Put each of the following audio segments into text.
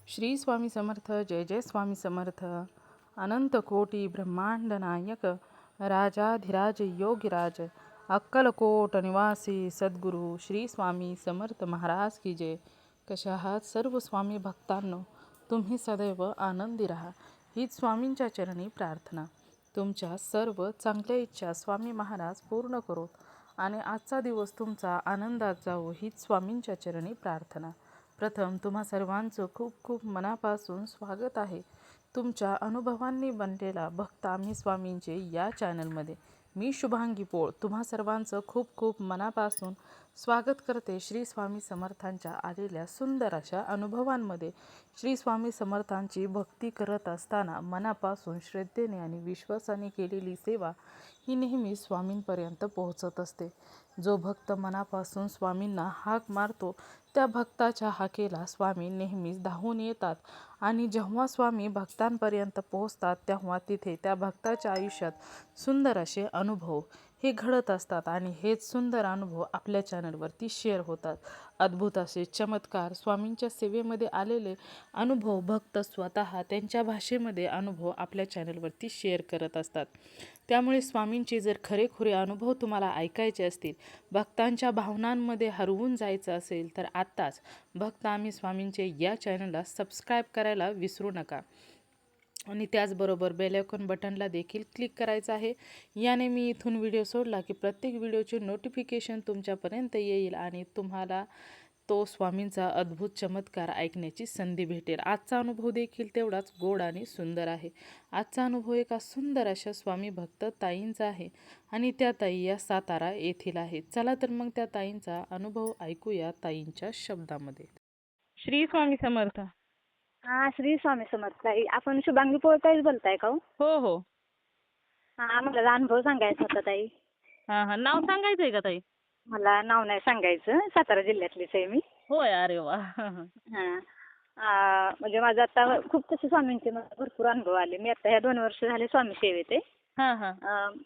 श्री स्वामी समर्थ. जय जय स्वामी समर्थ. अनंत कोटी ब्रह्मांड नायक राजाधिराज योगीराज अक्कलकोट निवासी सद्गुरू श्री स्वामी समर्थ महाराज की जय. कशा आहात सर्व स्वामी भक्तांनो? तुम्ही सदैव आनंदी राहा हीच स्वामींच्या चरणी प्रार्थना. तुमच्या सर्व चांगल्या इच्छा स्वामी महाराज पूर्ण करोत आणि आजचा दिवस तुमचा आनंदात जावो हीच स्वामींच्या चरणी प्रार्थना. प्रथम तुम्हा सर्वांचं खूप खूप मनापासून स्वागत आहे. तुमच्या अनुभवांनी बनलेला भक्त आम्ही स्वामींचे या चॅनलमध्ये. मी शुभांगी पोळ तुम्हा सर्वांचं खूप खूप मनापासून स्वागत करते. श्री स्वामी समर्थांच्या आलेल्या सुंदर अशा अनुभवांमध्ये श्री स्वामी समर्थांची भक्ती करत असताना मनापासून श्रद्धेने आणि विश्वासाने केलेली सेवा ही नेहमी स्वामींपर्यंत पोहोचत असते. जो भक्त मनापासून स्वामींना हाक मारतो त्या भक्ताच्या हाकेला स्वामी नेहमीच धावून येतात आणि जेव्हा स्वामी भक्तांपर्यंत पोहोचतात तेव्हा तिथे त्या भक्ताच्या आयुष्यात सुंदर असे अनुभव हे घडत असतात आणि हेच सुंदर अनुभव आपल्या चॅनलवरती शेअर होतात. अद्भुत असे चमत्कार स्वामींच्या सेवेमध्ये आलेले अनुभव भक्त स्वतः त्यांच्या भाषेमध्ये अनुभव आपल्या चॅनलवरती शेअर करत असतात. त्यामुळे स्वामींचे जर खरेखुरे अनुभव तुम्हाला ऐकायचे असतील, भक्तांच्या भावनांमध्ये हरवून जायचं असेल तर आत्ताच भक्त आम्ही स्वामींचे या चॅनलला सबस्क्राईब करायला विसरू नका आणि त्याचबरोबर बेल आयकॉन बटनला देखील क्लिक करायचं आहे. याने मी इथून व्हिडिओ सोडला की प्रत्येक व्हिडिओचे नोटिफिकेशन तुमच्यापर्यंत येईल आणि तुम्हाला तो स्वामींचा अद्भुत चमत्कार ऐकण्याची संधी भेटेल. आजचा अनुभव देखील तेवढाच गोड आणि सुंदर आहे. आजचा अनुभव एका सुंदर अशा स्वामी भक्त ताईंचा आहे आणि त्या ताई या सातारा येथील आहेत. चला तर मग त्या ताईंचा अनुभव ऐकूया ताईंच्या शब्दामध्ये. श्री स्वामी समर्थ. हा, श्री स्वामी समर्थ ताई. आपण शुभांगी पोळताईच बोलताय का हो? हो हो. हा, मला अनुभव सांगायचा होता ताई. हा, नाव सांगायचंय का ताई? मला नाव नाही सांगायचं, सातारा जिल्ह्यातलीच आहे मी. होय. अरे वा. म्हणजे माझं आता खूप तसे स्वामींचे मला भरपूर अनुभव आले. मी आता ह्या 2 वर्ष झाले स्वामी सेवेत आहे.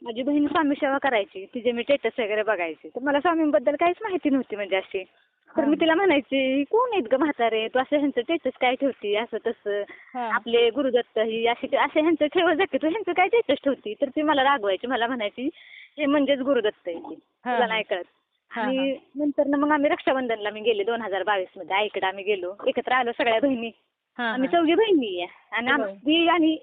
माझी बहीण स्वामी सेवा करायची, तिचे मी स्टेटस वगैरे बघायचे, तर मला स्वामींबद्दल काहीच माहिती नव्हती म्हणजे अशी. तर मी तिला म्हणायची, कोण आहेत ग म्हातारे, तू असं ह्यांचं स्टेटस काय ठेवती, असं तसं आपले गुरुदत्त ही असे ह्यांचं ठेवत जा की तू, ह्यांचं काय स्टेटस ठेवती. तर ती मला रागवायची, मला म्हणायची हे म्हणजेच गुरुदत्त आहे ती, तुला नाही कळत. आणि नंतर मग आम्ही रक्षाबंधनला मी गेले 2022 मध्ये आईकडे आम्ही गेलो, एकत्र आलो सगळ्या बहिणी. आम्ही 4 बहिणी आहे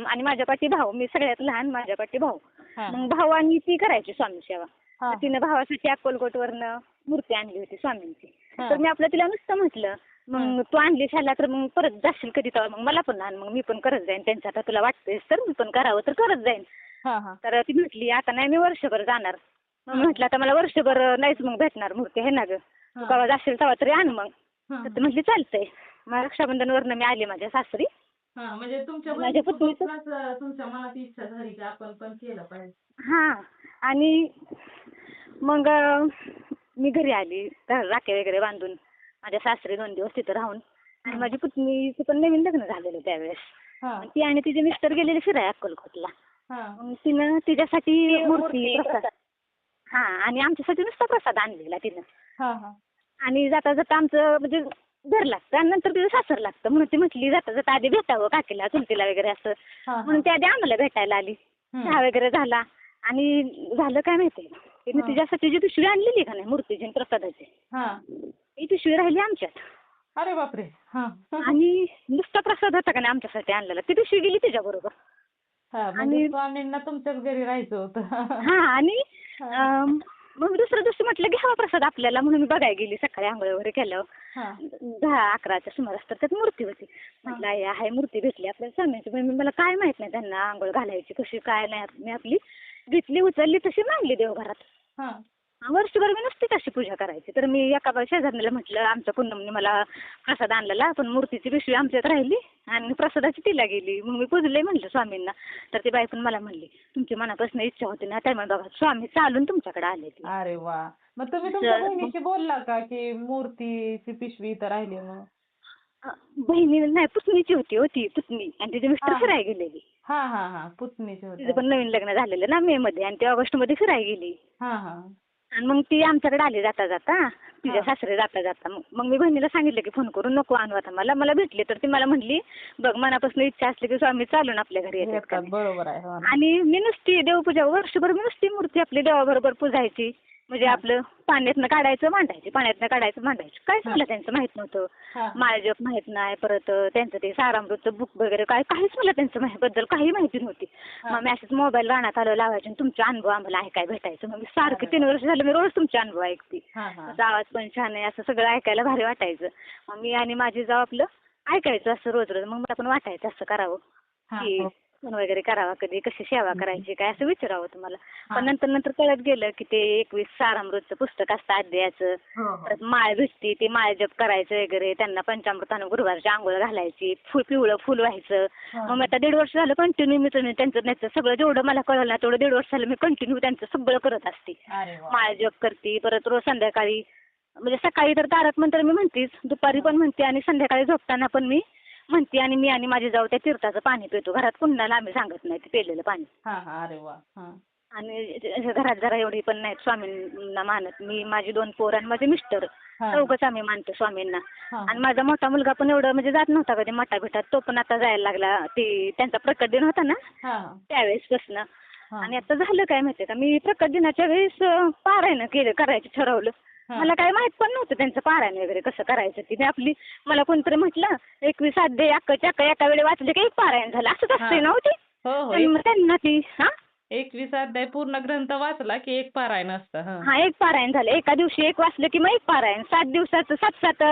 आणि माझ्या पाठी भाऊ, मी सगळ्यात लहान, माझ्या पाठी भाऊ. मग भाऊ आणि ती करायची स्वामी सेवा. तिने भावासाठी अक्कलकोटवरनं मूर्ती आणली होती स्वामींची. तर मी आपलं तिला नुसतं म्हटलं, मग तू आणलीस ह्याला तर मग परत जाशील कधी तर मग मला पण आण, मग मी पण करत जाईन त्यांच्या, आता तुला वाटतंय तर मी पण करावं तर करत जाईन. तर ती म्हटली आता नाही, मी वर्षभर जाणार. मग म्हटलं आता मला वर्षभर नाहीच मग भेटणार मूर्ती आहे ना ग, तू केव्हा जाशील तेव्हा तरी आण मग. तर ती म्हटली चालतंय. मग रक्षाबंधनवरनं मी आले माझ्या सासरी. म्हणजे तुमच्या तुमच्या मनात इच्छा झाली की आपण पण केलं पाहिजे. आणि मग मी घरी आली, राखे वगैरे बांधून माझ्या सासरी 2 दिवस तिथं राहून. आणि माझी पुतणीचं पण नवीन लग्न झालेलं त्यावेळेस. ती आणि तिचे मिस्टर गेलेले फिराय अक्कलकोटला. मग तिनं तिच्यासाठी मूर्ती, प्रसाद आणि आमच्यासाठी नुसता प्रसाद आणलेला तिनं. आणि जाता जाता आमचं म्हणजे घर लागतं आणि नंतर तिचं सासर लागतं, म्हणून ती म्हटली जाता जाता आधी भेटावं काकीला चुलतीला वगैरे असं. म्हणून ती आधी आम्हाला भेटायला आली. चहा वगैरे झाला आणि झालं काय माहितीये, तिने तिच्यासाठी जी पिशवी आणलेली का नाही मूर्तीची प्रसादाची, ती पिशवी राहिली आमच्यात. अरे बापरे. आणि नुसता प्रसाद होता का नाही आमच्यासाठी आणलेला, ती पिशवी गेली तिच्या बरोबर. आणि स्वामींना तुमच्याच घरी राहायचं होतं. आणि मग दुसऱ्या दिवशी म्हटलं घ्यावा प्रसाद आपल्याला, म्हणून मी बघायला गेली सकाळी आंघोळ वगैरे केल्यावर 10-11च्या सुमारास. तर त्यात मूर्ती होती. म्हटलं आहे मूर्ती भेटली आपल्याला स्वामींची. मला काय माहित नाही त्यांना आंघोळ घालायची कशी काय नाही, मी आपली घेतली, उचलली, तशी मांडली देवघरात. वर्षभर मी नुसती तशी पूजा करायची. तर मी एका शेजारणीला म्हटलं, आमच्या पुनमने मला प्रसाद आणलेला पण मूर्तीची पिशवी आमच्यात राहिली आणि प्रसादाची तिला गेली. मग मी पूजले म्हटलं स्वामींना. तर ती बाई पण मला म्हणली, तुमची मनापासून इच्छा होती ना त्यामुळे बघा स्वामी चालून तुमच्याकडे आले. अरे वा. मग तुम्ही तुमच्या बहिणीशी बोलला का की मूर्तीची पिशवी इथं राहिली? मग बहिणी नाही, पुतणीची होती पुतणी, आणि तिचे मिस्टर फिरायला गेलेली. पुतणीची होती. तिचं पण नवीन लग्न झालेलं ना मे मध्ये, आणि ती ऑगस्ट मध्ये फिरायला गेली. आणि मग ती आमच्याकडे आली जाता जाता, तिच्या सासरे जाता जाता. मग मी बहिणीला सांगितलं की फोन करून नको आणू आता मला भेटले. तर ती मला म्हणली बघ मनापासून इच्छा असली की स्वामी चालून आपल्या घरी येतात का नाही. बरोबर आहे, हो ना. आणि मी नुसती देवपूजा वर्षभर मी नुसती मूर्ती आपली देवाबरोबर पूजायची. म्हणजे आपलं पाण्यातनं काढायचं मांडायची, पाण्यातनं काढायचं मांडायचं. काहीच मला त्यांचं माहित नव्हतं. माळजप माहित नाही, परत त्यांचं ते सारामृतचं बुक वगैरे काहीच मला त्यांचं बद्दल काही माहिती नव्हती. मग मी असेच मोबाईल रानात आलं लावायचे आणि तुमचे अनुभव आम्हाला ऐकाय भेटायचं. मग मी सारखं 3 वर्ष झालं मी रोज तुमचे अनुभव ऐकते. तुमचा आवाज पण छान आहे, असं सगळं ऐकायला भारी वाटायचं. मग मी आणि माझी जाऊ आपलं ऐकायचं असं रोज रोज. मग मला पण वाटायचं असं करावं की फोन वगैरे करावा, कधी कशी सेवा करायची काय असं विचारावं तुम्हाला. पण नंतर कळत गेलं की ते 21 सारामृतचं पुस्तक असतं अध्यायाचं. परत माळ भेटती, ते माळ जप करायचं वगैरे. त्यांना पंचामृतानं गुरुवारची आंघोळ घालायची, पिवळं फुल व्हायचं. मग मी आता 1.5 वर्ष झालं कंटिन्यू मी त्यांचं सगळं जेवढं मला कळलं ना तेवढं 1.5 वर्ष झालं मी कंटिन्यू त्यांचं सगळं करत असते. माळ जप करते, परत रोज संध्याकाळी म्हणजे सकाळी तर तारक मंत्र मी म्हणतेच, दुपारी पण म्हणते आणि संध्याकाळी झोपताना पण मी म्हणते. आणि मी आणि माझी जाऊ त्या तीर्थाचं पाणी पितो. घरात कुणाला आम्ही सांगत नाही ते पेलेलं पाणी. अरे वा. आणि घरात जरा एवढी पण नाहीत स्वामींना मानत. मी, माझी 2 पोरं आणि माझे मिस्टर चौघच आम्ही मानतो स्वामींना. आणि माझा मोठा मुलगा पण एवढं म्हणजे जात नव्हता कधी मठा बिठात. तो पण आता जायला लागला. ते त्यांचा प्रकट दिन होता ना त्यावेळेसपासून. आणि आता झालं काय माहितीये का, मी प्रकट दिनाच्या वेळेस पारायण करायचं ठरवलं. मला काय माहित पण नव्हतं त्यांचं पारायण वगैरे कसं करायचं. तिने आपली मला कोणतरी म्हटलं 21 अध्याय एका वेळी वाचले की एक पारायण झालं. असंच असतंय ना होते. त्यांना ती 21 अध्याय पूर्ण ग्रंथ वाचला की एक पारायण असतं. एक पारायण झालं. एका दिवशी एक वाचलं की मग एक पारायण. 7 दिवसाचं 7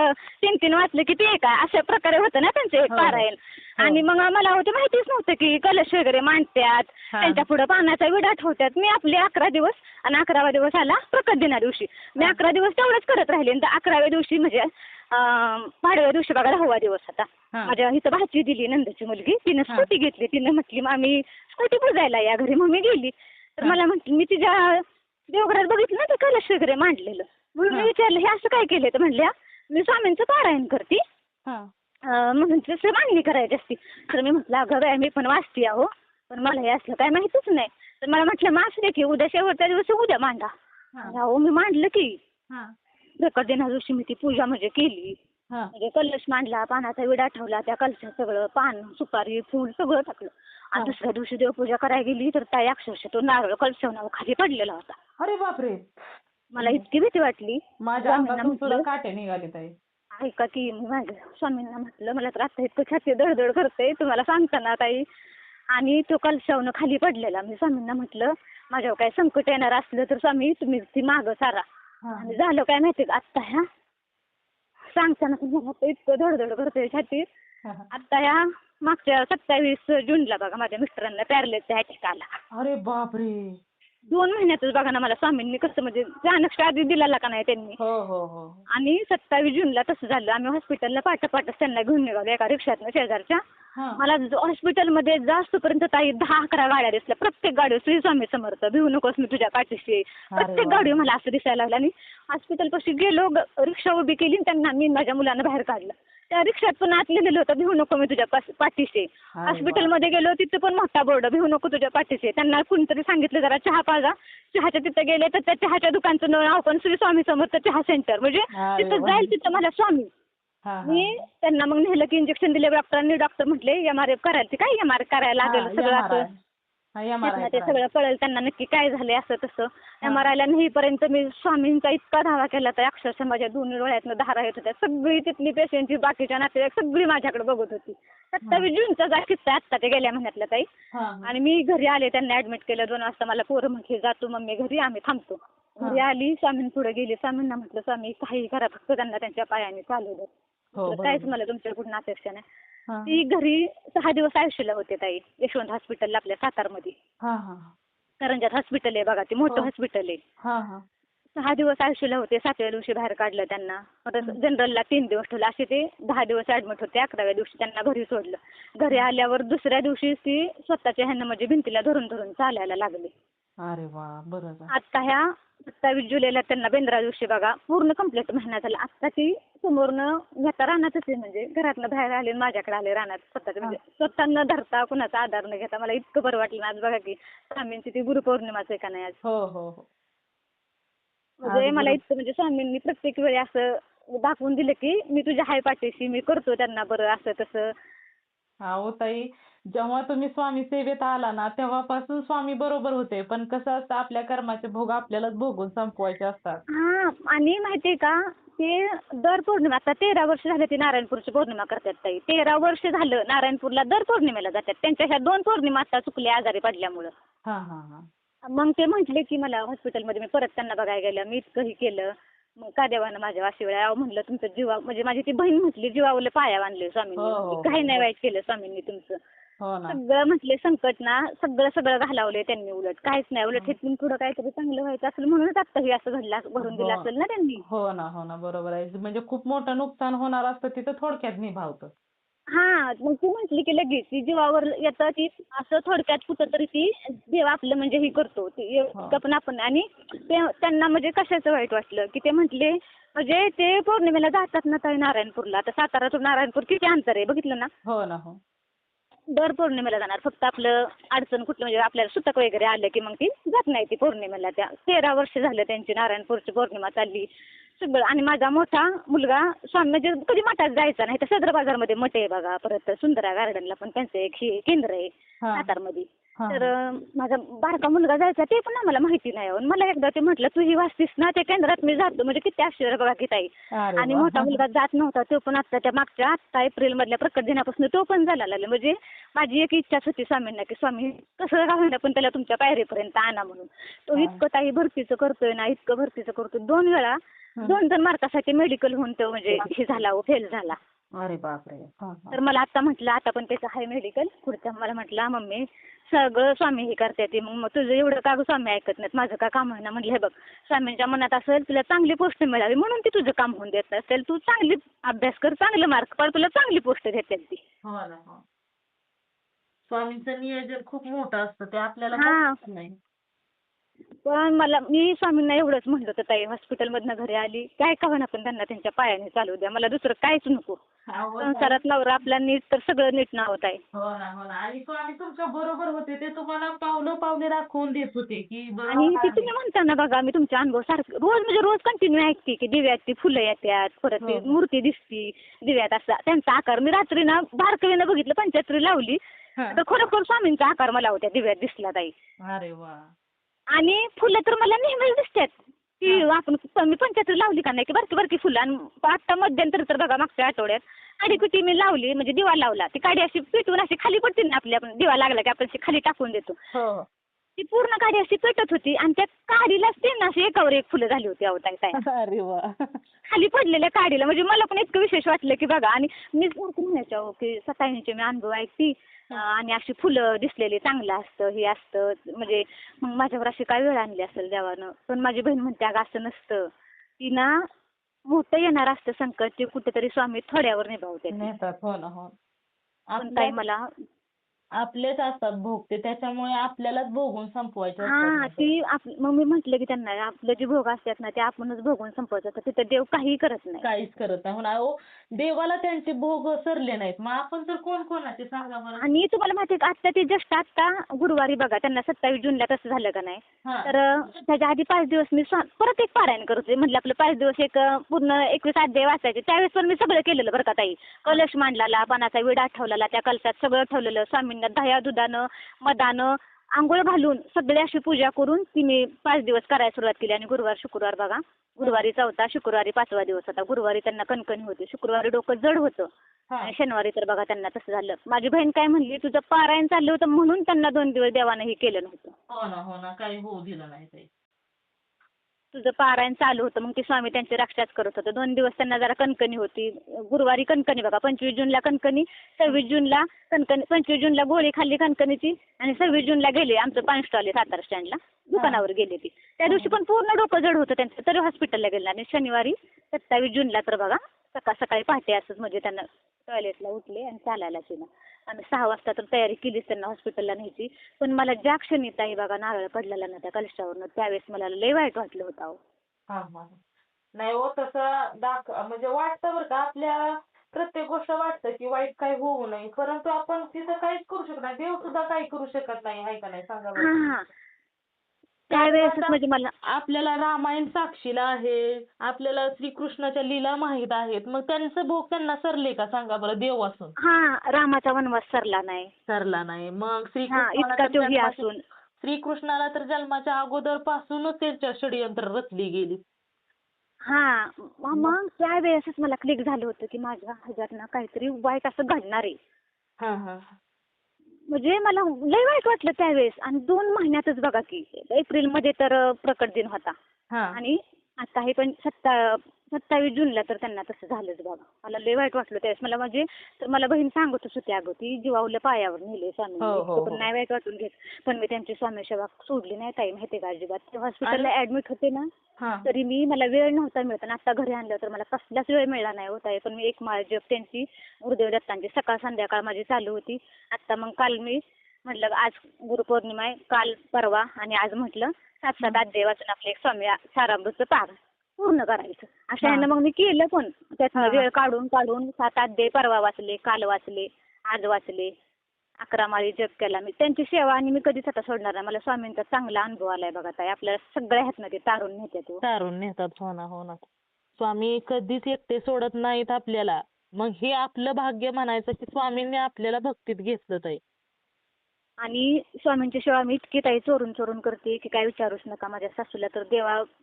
3 वाचलं की ते एक. अशा प्रकारे होतं ना त्यांचं एक पारायण. आणि मग मला होतं माहितीच नव्हतं की कलश वगैरे मांडतात, त्यांच्या पुढे पानाचा विडा ठेवतात. मी आपले 11 दिवस आणि 11वा दिवस आला प्रकट दिना दिवशी. मी 11 दिवस तेवढंच करत राहिले. आणि 11व्या दिवशी म्हणजे पाडव्या दिवशी बघा 10वा दिवस होता. माझ्या इथं भाची दिली नंदाची मुलगी, तिनं स्कूटी घेतली. तिनं म्हटली आम्ही स्कूटी पुजायला या घरी. मग मी गेली. तर मला म्हटली मी तिच्या देवघरात बघितलं ना ते कलश वगैरे मांडलेलं. म्हणून मी विचारलं हे असं काय केलं. तर म्हणल्या मी स्वामींचं पारायण करते म्हणून तसं मागणी करायची असती. तर मी म्हटलं अगं बाई मी पण वाचते आहो, पण मला हे असलं काय माहितीच नाही. तर मला म्हटलं मग असू दे की उद्या शेवटच्या दिवशी उद्या मांडा. अहो मी मांडलं की प्रकट दिना दिवशी मी ती पूजा म्हणजे केली. म्हणजे कलश मांडला, पानाचा विडा ठेवला, त्या कलशात सगळं पान, सुपारी, फूल सगळं टाकलं. आणि दुसऱ्या दिवशी देवपूजा करायला गेली तर त्या अक्षरशः तो नारळ कलशावर खाली पडलेला होता. अरे बापरे. मला इतकी भीती वाटली. माझ्या अंगातून सुद्धा काटे निघाले ताई. ऐका की मी माझ्या स्वामींना म्हटलं मला तर आता इतकं छाती दडदड करते तुम्हाला सांगताना ताई. आणि तो कलशावनं खाली पडलेला. मी स्वामींना म्हटलं माझ्यावर काय संकट येणार असलं तर स्वामी तुम्ही ती मागं सारा. आणि झालं काय माहिती का आत्ता ह्या सांगताना तुम्हाला इतकं धडधड करते छाती. आता ह्या मागच्या 27 जूनला बघा माझ्या मिस्टरांना पॅरालिसिसचा अटॅक आला. अरे बापरे. 2 महिन्यातच बघा ना मला स्वामींनी कसं म्हणजे अचानक आधी दिला का नाही त्यांनी. आणि 27 जूनला तसं झालं. आम्ही हॉस्पिटलला पाठच त्यांना घेऊन निघालो एका रिक्षातनं शेजारच्या. मला हॉस्पिटलमध्ये जास्तपर्यंत ताई 10-11 गाड्या दिसल्या. प्रत्येक गाडीवर श्री स्वामी समर्थ, भिवू नकोस मी तुझ्या पाठीशी. प्रत्येक गाडीवर मला असं दिसायला लागलं. आणि हॉस्पिटलपाशी गेलो, रिक्षा उभी केली आणि त्यांना मी माझ्या मुलांना बाहेर काढलं. त्या रिक्षात पण आत लिहिलेलं होतं भिवू नको मी तुझ्या पाठीशी. हॉस्पिटलमध्ये गेलो तिथे पण मोठा बोर्ड भिवू नको तुझ्या पाठीशी. त्यांना कुणीतरी सांगितलं जरा चहा पाजा. चहाच्या तिथं गेले तर त्या चहाच्या दुकानचं नाव पण श्री स्वामी समर्थ चहा सेंटर. म्हणजे तिथं जाईल तिथं मला स्वामी. मी त्यांना मग नेलं की इंजेक्शन दिले डॉक्टरांनी. डॉक्टर म्हटले MRI करायला. काय MRI करायला लागेल सगळं असं ते सगळं कळेल त्यांना नक्की काय झालंय असं तसं. MRIला नेईपर्यंत मी स्वामींचा इतका धावा केला तर अक्षरशः माझ्या 2 डोळ्यातनं धारा येत होत्या. सगळी तिथली पेशंटची बाकीच्या नातेवाईक सगळी माझ्याकडे बघत होती. 27 जूनचा किस्सा आत्ता ते गेल्या महिन्यातला ताई. आणि मी घरी आले त्यांना ऍडमिट केलं. 2 वाजता मला पोरं म्हटली जातो मम्मी घरी आम्ही थांबतो. घरी आली स्वामींपुढे गेली. स्वामींना म्हटलं स्वामी काही करा फक्त त्यांना त्यांच्या पायाने चालू दे. काहीच मला तुमच्याकडून अपेक्षा नाही. ती घरी 6 दिवस आयुष्याला होते ताई यशवंत हॉस्पिटलला आपल्या सातारमध्ये. करंजात हॉस्पिटल आहे बघा ते मोठं हॉस्पिटल आहे. 6 दिवस आयुष्याला होते. 7व्या दिवशी बाहेर काढलं त्यांना. जनरलला 3 दिवस ठेवलं. असे ते 10 दिवस ऍडमिट होते. 11व्या दिवशी त्यांना घरी सोडलं. घरी आल्यावर दुसऱ्या दिवशी ती स्वतःच्या ह्यानं म्हणजे भिंतीला धरून चालायला लागली. अरे वा. बरं. आता ह्या 27 जुलैला त्यांना बेंद्रा दिवशी बघा पूर्ण कंप्लीट महिना झाला. आता ती समोरनं घेता रानातच आहे म्हणजे घरातनं बाहेर आले माझ्याकडे आले रानात स्वतःच म्हणजे स्वतः न धरता कुणाचा आधार न घेता. मला इतकं बरं वाटलं आज बघा की स्वामींची ती गुरुपौर्णिमाच आहे का नाही आज. म्हणजे मला इतकं म्हणजे स्वामींनी प्रत्येक वेळी असं दाखवून दिलं की मी तुझ्या हाय पाठीशी, मी करतो त्यांना बरं असं तसं. हो ताई, जेव्हा तुम्ही स्वामी सेवेत आला ना तेव्हापासून स्वामी बरोबर होते. पण कसं असतं आपल्या कर्माचे भोग आपल्यालाच भोगून संपवायचे असतात. हां, आणि माहितीये का ते दर पौर्णिमा, आता 13 वर्ष झाले ते नारायणपूरची पौर्णिमा करतात ताई. 13 वर्ष झालं नारायणपूरला दर पौर्णिमेला जातात. त्यांच्या ह्या 2 पौर्णिमा आता चुकल्या आजारी पडल्यामुळं. हां, हां, हां. मग ते म्हटले की मला हॉस्पिटलमध्ये, मी परत त्यांना बघायला गेलं, मी इतकंही केलं. मग का देवानं माझ्या अशी वेळ, अहो म्हणलं तुमचं जीवा, म्हणजे माझी ती बहीण म्हटली जीवावलं पाया बांधले हो, स्वामींनी, हो, काही हो. नाही वाईट केलं स्वामींनी तुमचं. हो ना. सगळं म्हटले संकट ना सगळं घालावलंय त्यांनी, उलट काहीच नाही, उलट इथून पुढं काहीतरी चांगलं व्हायचं असेल म्हणूनच आता हे असं घडलं, भरून हो. दिलं असेल ना त्यांनी. हो ना, हो ना. बरोबर आहे. म्हणजे खूप मोठं नुकसान होणार असतं तिथं थोडक्यात निभावतं. हां, मग ती म्हटली की लगेच ती जीवावर येतं, ती असं थोडक्यात कुठंतरी ती देव आपलं म्हणजे हे करतो. ती हो. पण आपण, आणि त्यांना म्हणजे कशाचं वाईट वाटलं की ते म्हटले, म्हणजे ते पौर्णिमेला जातात ना ताई नारायणपूरला, आता सातारातून नारायणपूर किती अंतर आहे बघितलं ना. हो ना, हो. दर पौर्णिमेला जाणार, फक्त आपलं अडचण कुठलं म्हणजे आपल्याला सुतक वगैरे आलं की मग ती जात नाही ती पौर्णिमेला. त्या 13 वर्ष झालं त्यांची नारायणपूरची पौर्णिमा चालली सगळं. आणि माझा मोठा मुलगा स्वामी म्हणजे कधी मठात जायचा नाही, तर सदर बाजारमध्ये मठ आहे बघा, परत सुंदरा गार्डनला पण त्यांचं एक केंद्र आहे हां. सातारमध्ये. हां, तर माझा बारका मुलगा जायचा, ते पण आम्हाला माहिती नाही. आणि मला एकदा ते म्हटलं तू ही वाचतीस ना त्या केंद्रात मी जातो, म्हणजे किती आश्चर्य बघा की ताई. अरे आणि वाह! मोठा मुलगा जात नव्हता, तो पण आता त्या मागच्या 8 एप्रिलमधल्या प्रकट दिनापासून तो पण जायला लागला. म्हणजे माझी एक इच्छाच होती स्वामींना की स्वामी कसं का होईना पण त्याला तुमच्या पायरीपर्यंत आणा म्हणून. तो हां. इतकं ताई भरतीचं करतोय ना, इतकं भरतीचं करतोय, 2 वेळा 2 मार्कासाठी मेडिकल होऊन तो म्हणजे हे झाला, फेल झाला. अरे बापरे! हां, हां. तर मला आता म्हटलं, आता पण त्याचं आहे मेडिकल पुढचं. मला म्हटलं मम्मी सगळं स्वामी हे करते ते, मग तुझं एवढं का गं स्वामी ऐकत नाहीत, माझं का काम आहे ना. म्हटलं हे बघ, स्वामींच्या मनात असेल तुला चांगली पोस्ट मिळावी म्हणून ती तुझं काम होऊन देत असेल, तू चांगली अभ्यास कर, चांगले मार्क पाड, तुला चांगली पोस्ट देतील ती. हो ना, हो. स्वामींचं नियोजन खूप मोठं असतं ते आपल्याला हां. कळत नाही. पण मी स्वामींना एवढंच म्हणलं होतं ताई, हॉस्पिटलमधनं घरी आली, काय का होईना पण त्यांना त्यांच्या पायाने चालू द्या, मला दुसरं काहीच नको. अहो ताई. संसारात नवरा आपला नीट तर सगळं नीट नाव आहे. हो ना, हो ना. आणि स्वामी तुमच्या बरोबर होते. ते तुम्हाला पावलं-पावले दाखवून देत होते, की आणि बरोबर ती आहे. तुम्ही म्हणता ना बघा, मी तुमच्या अनुभव सारखं रोज म्हणजे रोज कंटिन्यू ऐकते की दिव्यात ती फुलं येतात, परत ती हो. मूर्ती दिसती दिव्यात, असा त्यांचा आकार. मी रात्री ना बारकाईनं बघितलं, पंचायत्री लावली, हां. तर खरोखर स्वामींचा आकार मला होत्या दिव्यात दिसला ताई. अरे वाह! आणि फुलं तर मला नेहमीच दिसतात की हां. आपण, मी पंचायत्री लावली का नाही की बारकी बारकी फुलं. आणि आता मध्यंतरी तर बघा मागच्या आठवड्यात काडीकुटी मी लावली, म्हणजे दिवा लावला, ती काडी अशी पेटून अशी खाली पडते ना आपली, आपण दिवा लागला की आपण अशी खाली टाकून देतो, हो, हो. ती पूर्ण काडी अशी पेटत होती. आणि त्या काडीलाच ते ना अशी एकावर एक फुलं झाली होती अहो ताई. अरे वाह! खाली पडलेल्या काडीला, म्हणजे मला पण इतकं विशेष वाटलं की बघा. आणि मी सारखं म्हणायचे अहो की सताईंचे मी अनुभव ऐकते, आणि अशी फुलं दिसलेली चांगलं असतं, हे असतं, म्हणजे मग माझ्यावर अशी काय वेळ आणली असेल देवानं. पण माझी बहीण म्हणते अगं असं नसतं, ती ना मोठं येणार असतं संकट, ते कुठेतरी स्वामी थोड्यावर निभावते. नेतात. हो ना, हो. पण ताई मला आपलेच असतात भोगते त्याच्यामुळे आपल्यालाच भोगून संपवायचे असतात हां, ना ते. ती मग मी म्हटलं की त्यांना आपलं जे भोग असतात ना ते आपणच भोगून संपवायचं असतं. तिथं देव काहीही करत नाही. काहीच करत नाही. हो ना. अहो, देवाला त्यांचे भोग सरले नाहीत. मग आपण तर कोण कोणाचे सांगा बरं? आणि तुम्हाला माहिती आहे का, आत्ता ते जस्ट आत्ता गुरुवारी बघा त्यांना 27 जूनला तसं झालं का नाही. हां. तर त्याच्या आधी 5 दिवस मी परत एक पारायण करत होते. म्हटलं आपलं 5 दिवस एक पूर्ण 21 अध्याय वाचायचे. त्यावेळेस पण मी सगळं केलेलं बरं का ताई. कलश मांडलेला, पानाचा विडा ठेवलेला, त्या कलशात सगळं ठेवलेलं. स्वामींना दह्या, दुधानं, मधानं अंघोळ घालून सगळी अशी पूजा करून ती मी 5 दिवस करायला सुरुवात केली. आणि गुरुवार, शुक्रवार बघा, गुरुवारी 4था, शुक्रवारी 5वा दिवस होता. गुरुवारी त्यांना कणकणी होती, शुक्रवारी डोकं जड होतं, हां. आणि शनिवारी तर बघा त्यांना तसं झालं. माझी बहीण काय म्हणली, तुझं पारायण चाललं होतं म्हणून त्यांना 2 दिवस देवानं हे केलं नव्हतं. हो ना, हो ना. काही होऊ दिलं नाही ते. तुझं पारायण चालू होतं, मग ते स्वामी त्यांची रक्षाच करत होतं. 2 दिवस त्यांना जरा कणकणी होती. गुरुवारी कणकणी बघा, 25 जूनला कणकणी, 26 जूनला कणकणी, 25 जूनला गोळी खाल्ली कणकणीची, आणि 26 जूनला गेले. आमचं पान स्टॉल आहे सातारा स्टँडला, दुकानावर गेले ती. त्या दिवशी पण पूर्ण डोकं जड होतं त्यांचं, तरी हॉस्पिटलला गेलं. आणि शनिवारी 27 जूनला तर बघा सकाळी पहाटे असंच, म्हणजे त्यांना टॉयलेटला उठले आणि चालायला शिना. आम्ही 6 वाजता तर तयारी केलीच त्यांना हॉस्पिटलला न्यायची. पण मला ज्या क्षणी ताई बघा नारळ पडलेला ना त्या कलशावरनं, त्यावेळेस मला लय वाईट वाटलं होतं अहो. हां, हां. नाही हो, तसं म्हणजे वाटतं बरं का, आपल्या प्रत्येक गोष्ट वाटतं की वाईट काही होऊ नये. परंतु आपण तिथं काहीच करू शकत नाही. देव सुद्धा काही करू शकत नाही. आहे का नाही सांगा बरं? हां, हां. त्यावेळेसच म्हणजे मला आपल्याला रामायण साक्षीला आहे, आपल्याला श्रीकृष्णाच्या लीला माहीत आहेत, मग त्यांचं भोग त्यांना सरले का सांगा बरं देवासून? रामाचा वनवास सरला नाही. सरला नाही. मग इतका तोही असून श्रीकृष्णाला तर जन्माच्या अगोदर पासूनच त्यांच्या षडयंत्र रचली गेली. मग त्यावेळेसच मला क्लिक झालं होतं की माझ्या ह्याच्यात ना काहीतरी वाईट असं घडणार आहे. म्हणजे मला लय वाईट वाटलं त्यावेळेस. आणि 2 महिन्यातच बघा की एप्रिलमध्ये तर प्रकट दिन होता आणि आता हे पण 27 जूनला तर त्यांना तसं झालंच बघा. मला लय वाईट वाटलं त्यावेळेस. मला म्हणजे तर मला बहीण सांगतच होती अगं ती जीवावल्या पायावर नेले स्वामी. पण नाही वाईट वाटून घेत. पण मी त्यांची स्वामी सेवा सोडली नाही ताई माहिती का अजिबात. ते हॉस्पिटलला ऍडमिट होते ना तरी मला वेळ नव्हता मिळत. आणि आता घरी आणलं तर मला कसलाच वेळ मिळाला नाही होता. पण मी एक माळ जप त्यांची गुरुदेव दत्तांची सकाळ संध्याकाळ माझी चालू होती. आता मग काल मी म्हटलं आज गुरुपौर्णिमा आहे, काल परवा आणि आज म्हटलं 7-7 अध्याय वाचून आपले एक स्वामी सारामृतचं पाठ पूर्ण करायचं. अशा ह्यानं मग मी केलं पण त्यातनं वेळ काढून 7 अध्याय परवा वाचले, काल वाचले, आज वाचले. 11 माळी जप केला मी. त्यांची सेवा आणि मी कधीच आता सोडणार नाही. मला स्वामींचा चांगला अनुभव आलाय बघा ताई. आपल्याला सगळ्या ह्यातनं ते तारून नेतात. हो ना. स्वामी कधीच एकटे सोडत नाहीत आपल्याला. मग हे आपलं भाग्य म्हणायचं की स्वामींनी आपल्याला भक्तीत घेतलं ताई. आणि स्वामींची सेवा मी इतकी ताई चोरून करते की काय विचारूच नका. माझ्या सासूला तर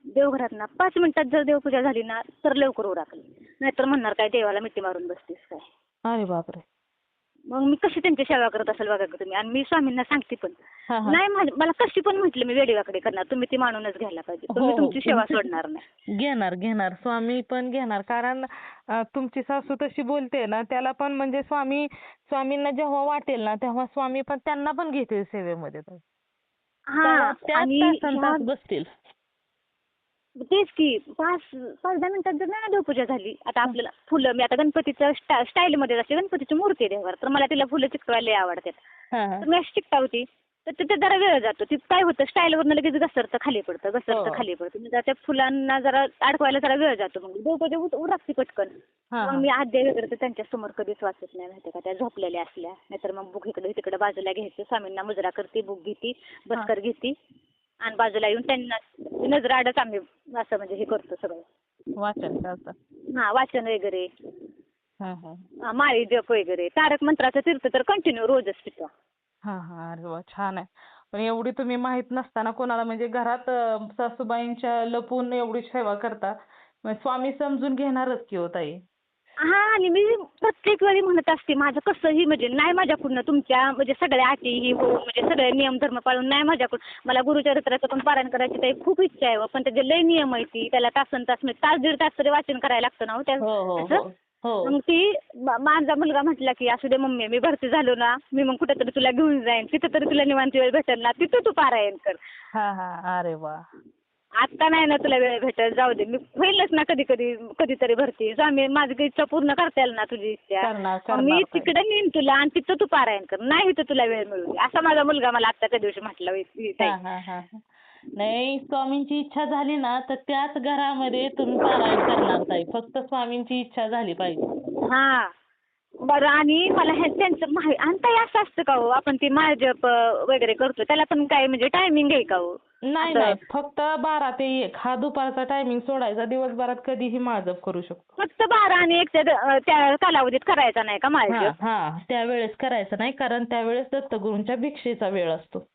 देवघरात ना 5 मिनिटात जर देवपूजा झाली ना तर लवकर उरकली. नाहीतर म्हणणार काय देवाला मिठी मारून बसतीस काय. अरे बापरे. मग मी कशी त्यांची सेवा करत असेल बघा तुम्ही. आणि मी स्वामींना सांगते पण नाही मला कशी पण म्हटलं मी वेडीवाकडे करणार. तुम्ही ती मानूनच घ्यायला पाहिजे. पण मी तुमची सेवा सोडणार नाही. घेणार स्वामी पण घेणार. कारण तुमची सासू तशी बोलते ना त्याला पण म्हणजे स्वामींना जेव्हा वाटेल ना तेव्हा स्वामी पण त्यांना पण घेतील सेवेमध्ये. आणि बसतील. तेच की 5-10 मिनिटात जर नाही ना देवपूजा झाली. आता आपल्याला फुलं मी आता गणपतीचं स्टाईलमध्ये असते. गणपतीची मूर्ती आहे देवावर तर मला तिला फुलं चिकटवायला आवडतात. तर मी अशी चिकटावती तर तिथे जरा वेळ जातो. ती काय होतं स्टाईलवरनं लगेच घसरतं खाली पडतं. म्हणजे त्या फुलांना जरा अडकवायला जरा वेळ जातो. मग देवपूजा उरकते पटकन. मग मी अध्याय वगैरे तर त्यांच्या समोर कधीच वाचत नाही माहिती का. त्या झोपलेल्या असल्या नाहीतर मग बुक इकडे तिकडे बाजूला घ्यायचं. स्वामींना मुजरा करते, बुक घेते, बसकर घेते आणि बाजूला येऊन त्यांना नजर आडच आम्ही असं म्हणजे हे करतो सगळं वाचन करतात. वाचन वगैरे माळी जप वगैरे. तारक मंत्राचं तीर्थ तर कंटिन्यू रोजच पितो. अरे वा छान आहे. पण एवढी तुम्ही माहित नसताना कोणाला म्हणजे घरात सासूबाईंच्या लपून एवढी सेवा करता. स्वामी समजून घेणारच की हो ताई. आणि मी प्रत्येक वेळी म्हणत असते माझं कसंही म्हणजे नाही माझ्याकडून तुमच्या म्हणजे सगळ्या अटी ही म्हणजे सगळे नियम धर्म पाळून नाही माझ्याकडून. मला गुरुचरित्राचं पण पारायण करायची ताई खूप इच्छा आहे. पण त्याचे लय नियम आहे ती. त्याला तास दीड तास तरी वाचन करायला लागतं ना त्याचं. मग ती माझा मुलगा म्हटला की असू दे मम्मी मी भरती झालो ना मी मग कुठेतरी तुला घेऊन जाईन. तिथं तरी तुला निवांत वेळ भेटेल ना तिथं तू पारायण कर. अरे वा. आता नाही ना तुला वेळ भेटेल जाऊ दे. मी होईलच ना कधीतरी भरती. स्वामी माझी इच्छा पूर्ण करता येईल ना तुझी इच्छा. मी तिकडे नेईन तुला आणि तिथं तू पारायण कर. नाही तर तुला वेळ मिळू दे. असा माझा मुलगा मला आता त्या दिवशी म्हटला. नाही स्वामींची इच्छा झाली ना तर त्याच घरामध्ये तुम्ही पारायण करणार ताई. फक्त स्वामींची इच्छा झाली पाहिजे. बरं. आणि मला त्यांचं आणि ताई असं असतं का हो आपण ती माळजप वगैरे करतो त्याला पण काय म्हणजे टायमिंग आहे का हो? नाही फक्त 12 ते 1 हा दुपारचा टायमिंग सोडायचा. दिवसभरात कधीही माळजप करू शकतो. फक्त 12 आणि 1 त्या कालावधीत करायचा नाही का माळजप? त्यावेळेस करायचं नाही कारण त्यावेळेस दत्तगुरूंच्या भिक्षेचा वेळ असतो.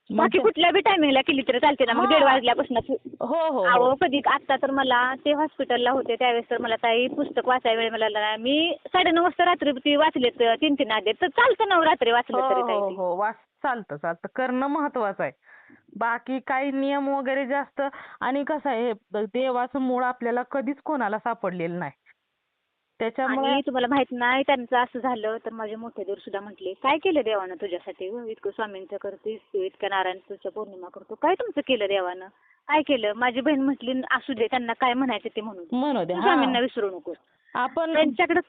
बाकी कुठल्या बी टायमिंगला केली तरी चालते ना. मग 1:30 वाजल्यापासून. हो कधी आता तर मला ते हॉस्पिटलला होते त्यावेळेस तर मला ताई पुस्तक वाचायला वेळ मिळाला. मी 9:30 वाजता रात्री वाचलेत 3-3 अध्याय. तर चालतं ना रात्री वाचलं तरी काही. चालतं करणं महत्वाचं आहे. बाकी काही नियम वगैरे जास्त. आणि कसं आहे देवाचं मूळ आपल्याला कधीच कोणाला सापडलेलं नाही. त्याच्यामुळे तुम्हाला माहित नाही त्यांचं असं झालं तर माझे मोठे देव सुद्धा म्हटले काय केलं देवानं तुझ्यासाठी. इतकं स्वामींचं करतेस तू इतक्या नारायणच्या पौर्णिमा करतो काय तुमचं केलं देवानं काय केलं. माझी बहीण म्हटली असू दे त्यांना काय म्हणायचं ते म्हणू दे. स्वामींना विसरू नको. आपण त्यांच्याकडे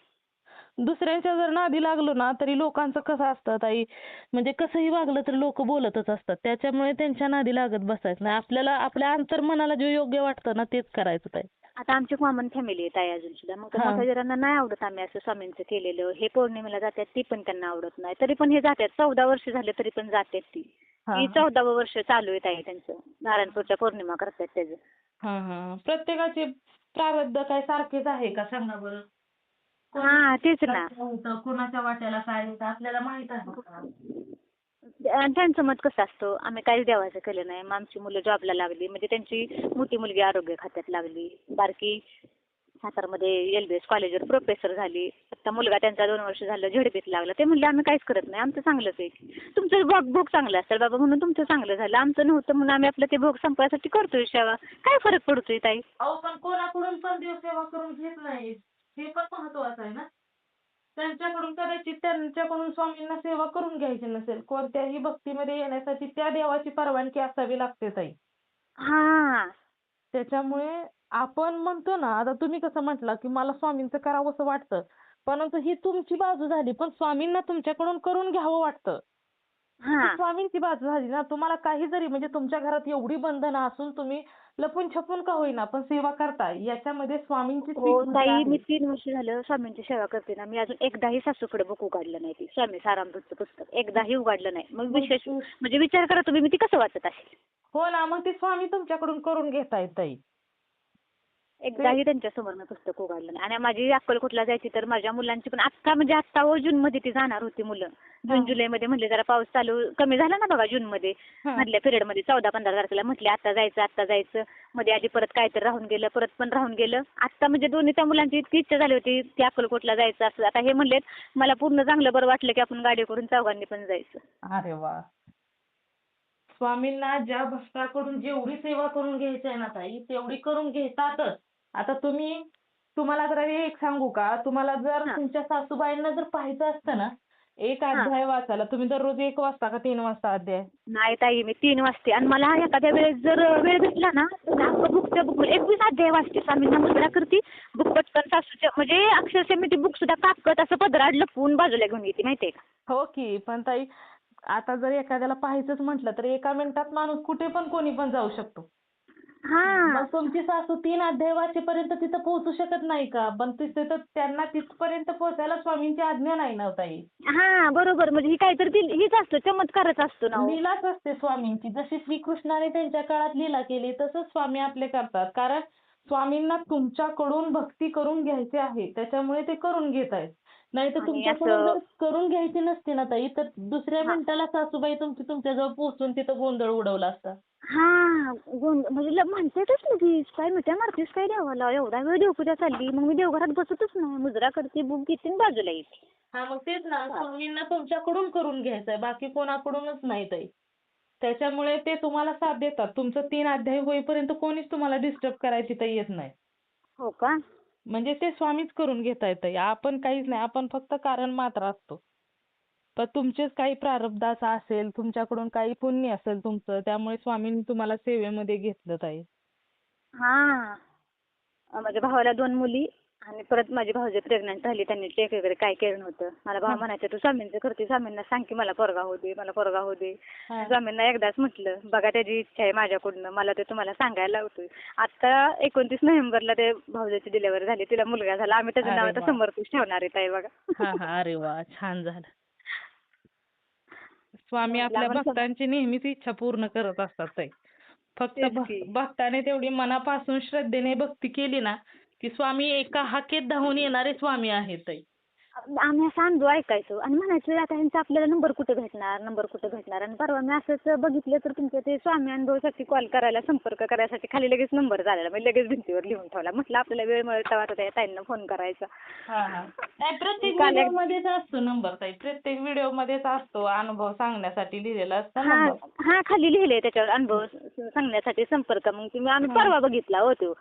दुसऱ्यांच्या जर नादी लागलो ना तरी लोकांचं कसं असतं ताई म्हणजे कसंही वागलं तर लोक बोलतच असतात. त्याच्यामुळे त्यांच्या नादी लागत बसायचं नाही. आपल्याला आपल्या अंतर्मनाला जे योग्य वाटतं ना तेच करायचं ताई. आता आमची कॉमन फॅमिली आहे ताई अजून सुद्धा. मग मोठ्या जणांना नाही आवडत आम्ही असं स्वामींचं केलेलं. हे पौर्णिमेला जातात ती पण त्यांना आवडत नाही. तरी पण हे जातात 14 वर्ष झाले तरी पण जातात ती. हा ही 14वं वर्ष चालू आहे ताई त्यांचं. नारायणपूरच्या पौर्णिमा करतात त्याचं. हा हा. प्रत्येकाचे प्रारब्ध काय सारखेच आहे का सांगा बरं? हा तेच ना. कोणाचं होतं, कोणाच्या वाट्याला काय होतं आपल्याला माहित आहे का? त्यांचं मत कसं असतं, आम्ही काहीच देवाचं केलं नाही. मग आमची मुलं जॉबला लागली, म्हणजे त्यांची मोठी मुलगी आरोग्य खात्यात लागली, बारकी सातारमध्ये LBS कॉलेजवर प्रोफेसर झाली. आता मुलगा त्यांचा 2 वर्ष झालं झेडपीत लागला. ते म्हणले आम्ही काहीच करत नाही, आमचं चांगलंच आहे. तुमचं भोग चांगलं असेल बाबा म्हणून तुमचं चांगलं झालं, आमचं नव्हतं म्हणून आम्ही आपलं ते भोग संपवायसाठी करतोय सेवा. काय फरक पडतोय ताई? अहो पण कोणाकडून पण देव सेवा करून घेत नाही, हे पण महत्वाचं आहे ना. त्यांच्याकडून कदाचित त्यांच्याकडून स्वामींना सेवा करून घ्यायची नसेल. कोणत्याही भक्तीमध्ये येण्यासाठी त्या देवाची परवानगी असावी लागते ताई. हा त्याच्यामुळे आपण म्हणतो ना, आता तुम्ही कसं म्हटलं की मला स्वामींचं करावंसं वाटतं, परंतु ही तुमची बाजू झाली, पण स्वामींना तुमच्याकडून करून घ्यावं वाटतं. हा ती स्वामींची बाजू झाली ना. तुम्हाला काही जरी म्हणजे तुमच्या घरात एवढी बंधनं असून तुम्ही लपून छपून का होईना पण सेवा करताय, याच्यामध्ये स्वामींची हो स्वीकृती ताई, मी आहे. 3 वर्ष झालं स्वामींची सेवा करते ना. मी अजून एकदाही सासूकडे बुक उघडलं नाही, ती स्वामी सारामृतचं पुस्तक एकदाही उघडलं नाही. मग विशेष म्हणजे विचार करा तुम्ही, मी ती कसं वाचत असेल. हो ना, मग ते स्वामी तुमच्याकडून करून घेतायत ताई. एकदाही त्यांच्यासमोर मी पुस्तक उघडलं नाही. आणि माझी अक्कलकोटला जायची तर माझ्या मुलांची पण आत्ता म्हणजे आत्ता जूनमध्ये ती जाणार होती मुलं. जून जुलैमध्ये म्हणले जरा पाऊस चालू कमी झाला ना बघा जूनमध्ये, मधल्या पिरियडमध्ये 14-15 तारखेला म्हटले आता जायचं. मध्ये आधी परत काहीतरी राहून गेलं, परत पण राहून गेलं. आत्ता म्हणजे दोन्ही त्या मुलांची इतकी इच्छा झाली होती की अक्कलकोटला जायचं असं. आता हे म्हणलेत मला पूर्ण चांगलं बरं वाटलं की आपण गाडी करून चौघांनी पण जायचं. अरे वा. स्वामींना ज्या भक्ताकडून जेवढी सेवा करून घ्यायची आहे ना ताई, तेवढी करून घेतातच. आता तुम्हाला जर एक सांगू का, तुम्हाला जर तुमच्या सासूबाईंना जर पाहायचं असतं ना, एक अध्याय वाचायला तुम्ही दररोज 1 वाजता का 3 वाजता अध्याय? नाही ताई, मी 3 वाजते आणि मला एखाद्या वेळेस जर वेळ भेटला ना तर अख्खं बुक 21 अध्याय वाचते. स्वामींना मुजरा करते, बुक पटकन सासूच्या म्हणजे अक्षरशः मी ती बुक सुद्धा कापकत असं पदरात लपवून बाजूला घेऊन येते माहितीये का. हो की, पण ताई आता जर एखाद्याला पाहायचंच म्हटलं तर 1 मिनिटात माणूस कुठे पण कोणी पण जाऊ शकतो. मग तुमची सासू 3 अध्याय वाचेपर्यंत तिथं पोहोचू शकत नाही का? पण तिथं त्यांना तिथपर्यंत पोहोचायला स्वामींची आज्ञा नाही ना ताई. हा बरोबर, म्हणजे ही काहीतरी हीच असतं, चमत्कारच असतो ना. लीलाच असते स्वामींची. जशी श्रीकृष्णाने त्यांच्या काळात लीला केली तसंच स्वामी आपले करतात. कारण स्वामींना तुमच्याकडून भक्ती करून घ्यायची आहे, त्याच्यामुळे ते करून घेत आहेत. नाही तर तुमच्याकडून जर करून घ्यायची नसती ना ताई, तर दुसऱ्या मिनिटाला सासूबाई तुमच्याजवळ पोहोचून तिथं गोंधळ उडवला असता. म्हणजे म्हणतेच लगेच काय मिठ्या मारतीस काय देवाला, एवढा वेळ देवपूजा चालली. मग मी देवघरात बसतच नाही, मुजरा करते, बुक घेते आणि बाजूला येते. हा मग तेच ना, स्वामींना तुमच्याकडून करून घ्यायचंय, बाकी कोणाकडूनच नाही ताई. त्याच्यामुळे ते तुम्हाला साथ देतात. तुमचं 3 अध्याय होईपर्यंत कोणीच तुम्हाला डिस्टर्ब करायची तर येत नाही. हो का? म्हणजे ते स्वामीच करून घेतायत ताई. आपण काहीच नाही, आपण फक्त कारण मात्र असतो. पण तुमचेच काही प्रारब्ध असं असेल, तुमच्याकडून काही पुण्य असेल तुमचं, त्यामुळे स्वामींनी तुम्हाला सेवेमध्ये घेतलं ताई. हा माझ्या भावाला 2 मुली आणि परत माझी भाऊजी प्रेग्नंट झाली. त्यांनी टेक वगैरे काय केलं नव्हतं. मला भाऊ म्हणायचं तू स्वामींचं करते, स्वामींना सांग की मला पोरगा होऊ दे, मला पोरगा होऊ दे. स्वामींना एकदाच म्हटलं बघा त्याची इच्छा आहे माझ्याकडून, मला ते तुम्हाला सांगायला लावतोय. आता 29 नोव्हेंबरला ते भाऊजीची डिलिव्हरी झाली, तिला मुलगा झाला. आम्ही त्याचं नाव आता समर्पित ठेवणार आहे ताई बघा. अरे वा, छान झालं. स्वामी आपल्या भक्तांची नेहमीच इच्छा पूर्ण करत असतात ताई. फक्त भक्ताने तेवढी मनापासून श्रद्धेने भक्ती केली ना, की स्वामी एका हाकेत धावून येणारे स्वामी आहेत ताई. आम्ही असं अनुभव ऐकायचो आणि म्हणायचो आता ह्यांचा आपल्याला नंबर कुठे भेटणार. आणि परवा मी असंच बघितलं तर तुमच्या ते स्वामी अनुभवासाठी कॉल करायला, संपर्क करायसाठी खाली लगेच नंबर झालेला. मी लगेच भिंतीवर लिहून ठेवला. म्हटलं आपल्याला वेळ मिळेल तेव्हा त्या ताईंना फोन करायचा. प्रत्येक व्हिडिओमध्येच असतो नंबर ताई, प्रत्येक व्हिडिओमध्येच असतो अनुभव सांगण्यासाठी लिहिलेला असतो नंबर. हा खाली लिहिले त्याच्यावर अनुभव सांगण्यासाठी संपर्क. मग आम्ही परवा बघितला हो तो.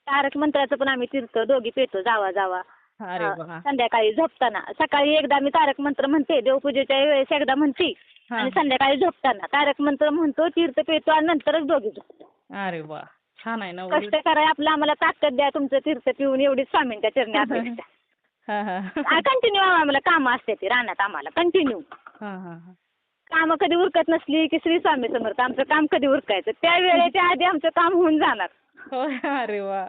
तारक मंत्राचं पण आम्ही तीर्थ दोघी पेतो जावा. संध्याकाळी झोपताना, सकाळी एकदा मी तारक मंत्र म्हणते, देवपूजेच्या वेळेस एकदा म्हणते आणि संध्याकाळी झोपताना तारक मंत्र म्हणतो, तीर्थ पेतो आणि नंतरच दोघी झोपतो. अरे वा, छान आहे ना. कष्ट कराय आपलं, आम्हाला ताकद द्या तुमचं तीर्थ पिऊन, एवढीच स्वामींच्या चरणी अपेक्षा. कंटिन्यू आम्हाला कामं असते ती रानात, आम्हाला कंटिन्यू कामं कधी उरकत नसली की श्री स्वामी समर्थ आमचं काम कधी उरकायचं त्या वेळेच्या आधी आमचं काम होऊन जाणार. अरे वा,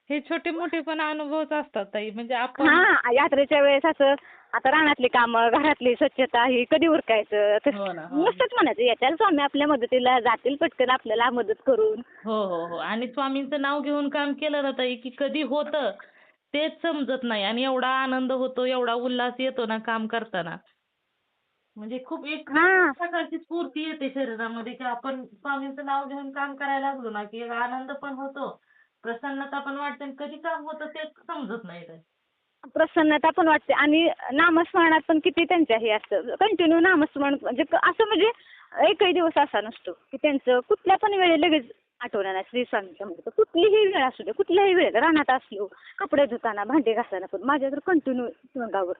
हे छोटे मोठे पण अनुभवच असतात ताई. म्हणजे आपण हा यात्रेच्या वेळेस असं आता रानातली कामं, घरातली स्वच्छता ही कधी उरकायचं तर हो ना, हो. नुसतंच म्हणायचं येत्याल स्वामी आपल्या मदतीला, जातील पटकन आपल्याला मदत करून. हो, हो, हो. आणि स्वामींचं नाव घेऊन काम केलं ना ताई, की कधी होतं तेच समजत नाही आणि एवढा आनंद होतो, एवढा उल्हास येतो ना काम करताना. म्हणजे खूप एक हा प्रकारची स्फूर्ती येते शरीरामध्ये, की आपण स्वामींचं नाव घेऊन काम करायला लागलो ना, की एक आनंद पण होतो, प्रसन्नता पण वाटते आणि कधी काम होतं तेच समजत नाही ताई. प्रसन्नता पण वाटते आणि नामस्मरणात पण किती त्यांच्या हे असतं कंटिन्यू नामस्मरण म्हणजे असं म्हणजे एकही दिवस असा नसतो की त्यांचं कुठल्या पण वेळी लगेच आठवण येणार श्री स्वामीच्या मध्ये कुठलीही वेळ असू दे कुठल्याही वेळेत रानात असलो कपडे धुताना भांडे घासताना पण माझ्या तर कंटिन्यू तोंडावर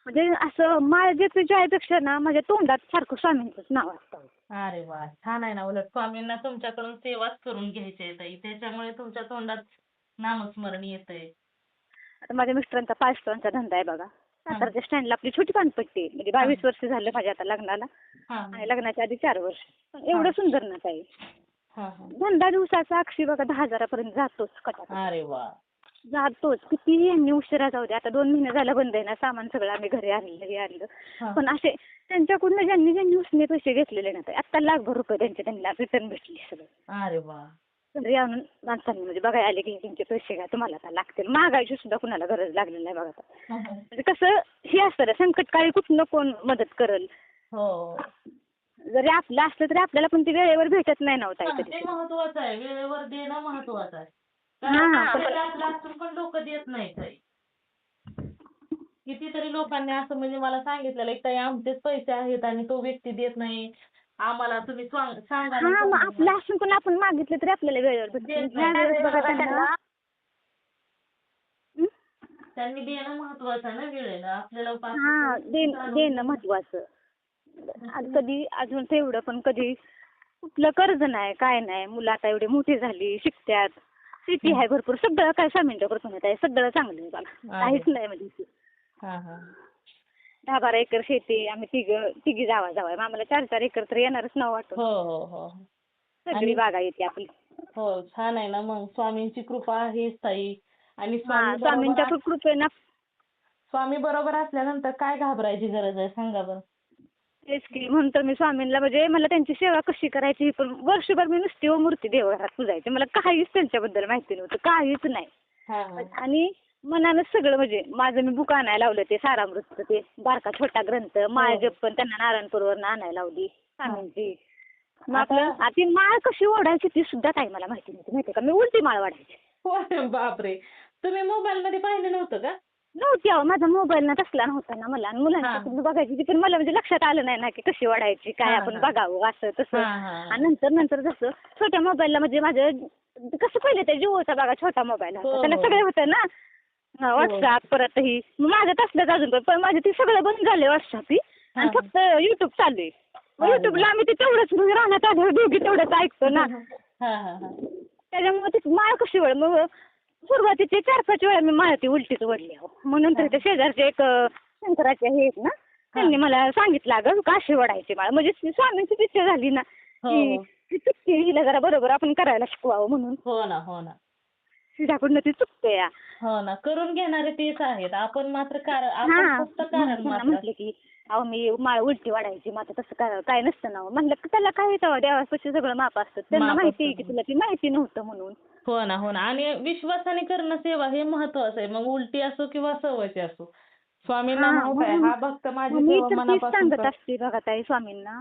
म्हणजे असं माझ्या जयापेक्षा ना माझ्या तोंडात सारखं स्वामींचंच नाव असतं. अरे वा, छान आहे ना. उलट स्वामींना तुमच्याकडून सेवाच करून घ्यायची आहे ताई. त्याच्यामुळे तुमच्या तोंडात नामस्मरण येतंय. आता माझ्या मिस्टरांचा पाचटॉनचा धंदा आहे बघा. हां. सातारच्या स्टँडला आपली छोटी पानपट्टी आहे. म्हणजे 22 वर्ष झालं माझ्या आता लग्नाला हां, आणि लग्नाच्या आधी 4 वर्ष. पण एवढं सुंदर ना ताई. हां, हां. धंदा दिवसाचा अक्षी बघा 10,000 पर्यंत जातोच कटाकट. अरे वा. जातोच. कितीही यांनी उशिरा जाऊ दे. आता 2 महिने झालं बंद आहे ना. सामान सगळं आम्ही घरी आणलं, हे आणलं. हां. पण असे त्यांच्याकडून ज्यांनी उसने पैसे घेतलेले ना ताई, आता लाखभर रुपये त्यांना रिटर्न भेटले सगळे. अरे वा. घरी आणून माणसांनी म्हणजे बघायला आले की तुमचे पैसे घ्या तुम्हाला आता लागतील. मागायची सुद्धा कुणाला गरज लागलेली नाही बघा आता. हं, हं. म्हणजे कसं हे असतं ना संकटकाळी कुठनं कोण मदत करल. हो. जरी आपलं असलं तरी आपल्याला पण ते वेळेवर भेटत नाही ना हो ताई हां, कधी. ते महत्वाचं आहे. वेळेवर देणं महत्वाचं आहे. हां, कारण पण आपल्याला असून पण लोकं देत नाहीत ताई. कितीतरी लोकांनी असं म्हणजे मला सांगितलेलं, एक ताई आमचेच पैसे आहेत आणि तो व्यक्ती देत नाही. आम्हाला तुम्ही सांगा ना हां, मग समजून. आपलं असून पण आपण मागितलं तरी आपल्याला वेळेवर भेटत नाही. देत नाही. ज्यावेळेस बघा त्यांना हं? त्यांनी देणं महत्वाचं आहे ना वेळेला. आपल्याला हां, देणं महत्वाचं. आणि कधी अजून तेवढं पण कधी कुठलं कर्ज नाही, काय नाही. मुलं आता एवढी मोठी झाली, शिकत्यात. शेती आहे भरपूर. सगळं काय स्वामींच्या कृपेने आहे. सगळं चांगलं आहे बघा. काहीच नाही म्हणजे हां, हां. 10-12 एकर शेती. आम्ही तिघी जावा आहे. मग आम्हाला 4-4 एकर तर येणारच नाव वाटून. हो, हो, हो. सगळी बागा येते आपली. हो, छान आहे ना मग. स्वामींची कृपा आहेच ताई. आणि हां, स्वामींच्या कृपेनं स्वामी बरोबर असल्यानंतर काय घाबरायची गरज आहे सांगा बरं. तेच की म्हणून तर मी स्वामींना म्हणजे मला त्यांची सेवा कशी करायची ही पण वर्षभर मी नुसती मूर्ती देवघरात पूजायची. मला काहीच त्यांच्याबद्दल माहिती नव्हतं. काहीच नाही. हां, हां. आणि मनानं सगळं म्हणजे माझं मी बुक आणायला लावलं ते सारामृतचं ते बारका छोटा ग्रंथ माळ जप पण त्यांना नारायणपूरवरनं आणायला लावली स्वामींची. मग आपलं ती माळ कशी ओढायची ती सुद्धा काही मला माहिती नव्हती माहिती का. मी उलटी माळ वाढायची. होय, बापरे. तुम्ही मोबाईलमध्ये पाहिलं नव्हतं का? नव्हती अहो माझा मोबाईल ना तसला नव्हता ना मला आणि मुलांना हां. कुठं बघायची ती पण मला म्हणजे लक्षात आलं नाही ना की कशी वाढायची काय हां, आपण हां. बघावं असं तसं. हां, हां. आणि नंतर जसं छोट्या मोबाईलला म्हणजे माझं कसं पहिले ते जिओचा बघा छोटा मोबाईल हो, होता त्याला हो. सगळे होतं ना व्हॉट्सअप परत ही मग माझं तसलंच अजून पण माझं ते सगळं बंद झालं व्हॉट्सअप आणि हां. फक्त युट्यूब चालू आहे. मग अरे युट्यूबला आम्ही ते तेवढंच म्हणजे राहण्यात आलं दोघी तेवढंच ऐकतो ना. हां, हां, हां. त्याच्यामुळे ती माळ कशी वळ मग सुरुवातीचे 4-5 वेळा मी माळ ती उलटीच वडली अहो. मग नंतर ते शेजारचे एक शंकराचे हे आहेत ना त्यांनी मला सांगितलं अगं काशी वडायची माळ म्हणजे स्वामींची इच्छा झाली ना की हो. ती चुकते हिला जरा बरोबर आपण करायला शिकवावं म्हणून हो ना, हो ना. तिच्याकडनं ती चुकते या. हो ना. करून घेणारे तेच आहेत. आपण मात्र आपण हां, फक्त कारण मात्र. म्हटलं की अहो मी माळ उलटी वाढायची मग आता तसं काय नसतं ना म्हणलं की त्याला काय येतं देवापाशी सगळं माप असतं त्यांना माप माहिती आहे असतं. की तुला ती माहिती नव्हतं म्हणून. हो ना, हो ना. आणि विश्वासाने करणं सेवा हे महत्वाचं आहे. मग उलटी असो किंवा सवयची असो. स्वामींना हां, माहित आहे हा भक्त माझी मग मी सेवा तर तीच मनापासून सांगत असते बघा ताई स्वामींना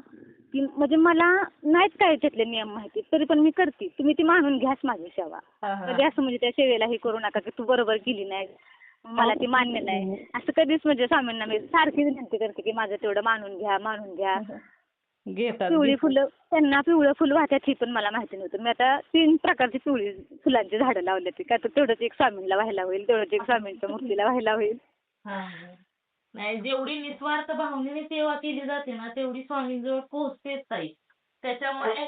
की म्हणजे मला नाहीत काय त्यातले नियम माहिती तरी पण मी करते. तुम्ही ती मानून घ्याच माझी सेवा. हां, हां. कधी असं म्हणजे त्या सेवेला हे करू नका की तू बरोबर केली नाही मला ती मान्य नाही असं कधीच म्हणजे स्वामींना मी सारखी विनंती करते की माझं तेवढं मानून घ्या. घेतात. पिवळी फुलं त्यांना पिवळं फुल वाहतात ही पण मला माहिती नव्हतं. मी आता 3 प्रकारची पिवळी फुलांची झाडं लावली ती. काय तर तेवढंच एक स्वामींना व्हायला होईल, तेवढंच एक स्वामींच्या मूर्तीला व्हायला होईल. हां, हां. नाही जेवढी निस्वार्थ भावनेने सेवा केली जाते ना तेवढी स्वामींजवळ पोहोचतेच ताई. त्याच्यामुळे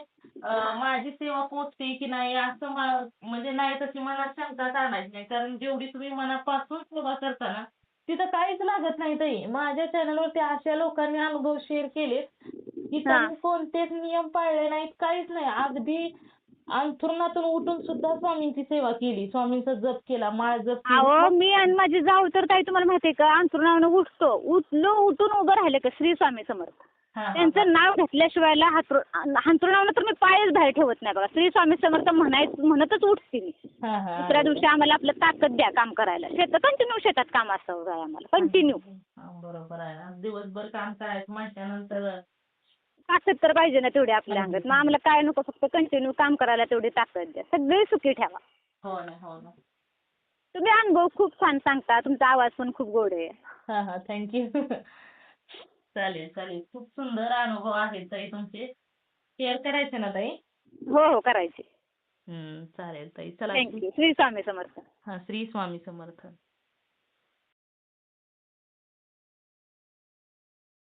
माझी सेवा पोहोचते की नाही असं म्हणजे नाही तशी मनात शंकाच आणायची नाही. कारण जेवढी तुम्ही मनापासून सेवा करता ना तिथं काहीच लागत नाही ताई. माझ्या चॅनलवरती अशा लोकांनी अनुभव शेअर केलेत की त्यांनी कोणतेच नियम पाळले नाहीत, काहीच नाही. अगदी अंथरुणातून उठून सुद्धा स्वामींची सेवा केली, स्वामींचा जप केला, माळ जप केली. अहो मी आणि माझी जाऊ तर ताई तुम्हाला माहितीये का अंथरुणावरून उठून उभं राहिले का श्री स्वामी समर्थ. हा, हा, त्यांचं नाव घेतल्याशिवाय अंथरुणावरून तर मी पायच बाहेर ठेवत नाही बघा. श्री स्वामी समर्थ म्हणतच उठते मी. हा, हा. दुसऱ्या दिवशी आम्हाला आपलं ताकद द्या काम करायला. कंटिन्यू शेतात काम असतं बघा आम्हाला कंटिन्यू. हा, बरोबर आहे ना. दिवसभर काम करायचं म्हटल्यानंतर ताकद तर पाहिजे ना तेवढी आपल्या अंगात. मग आम्हाला काय नको, फक्त कंटिन्यू काम करायला तेवढी ताकद द्या. सगळे सुखी ठेवा. हो ना, हो ना. तुम्ही अनुभव खूप छान सांगता. तुमचा आवाज पण खूप गोड आहे. हा, हा. थँक्यू. चालेल, चालेल. खूप सुंदर अनुभव आहेत ताई तुमचे. शेअर करायचे ना ताई? हो करायची. चालेल ताई. चला. थँक्यू. श्री स्वामी समर्थ. हा, श्री स्वामी समर्थ.